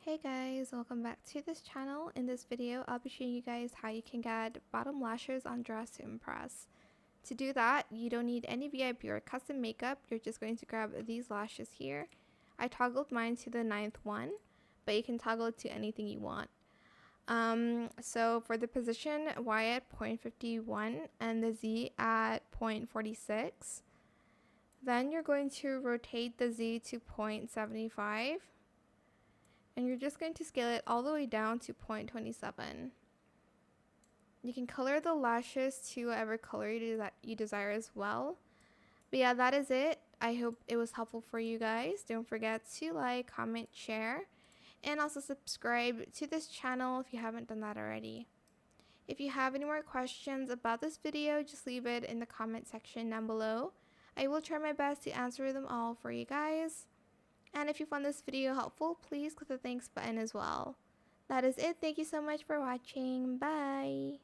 Hey guys, welcome back to this channel. In this video, I'll be showing you guys how you can get bottom lashes on Dress to Impress. To do that, you don't need any VIP or custom makeup. You're just going to grab these lashes here. I toggled mine to the 9th one, but you can toggle it to anything you want. So for the position, Y at 0.51 and the Z at 0.46. Then you're going to rotate the Z to 0.75. And you're just going to scale it all the way down to 0.27. You can color the lashes to whatever color you desire as well. But yeah, that is it. I hope it was helpful for you guys. Don't forget to like, comment, share, and also subscribe to this channel if you haven't done that already. If you have any more questions about this video, just leave it in the comment section down below. I will try my best to answer them all for you guys. And if you found this video helpful, please click the thanks button as well. That is it. Thank you so much for watching. Bye.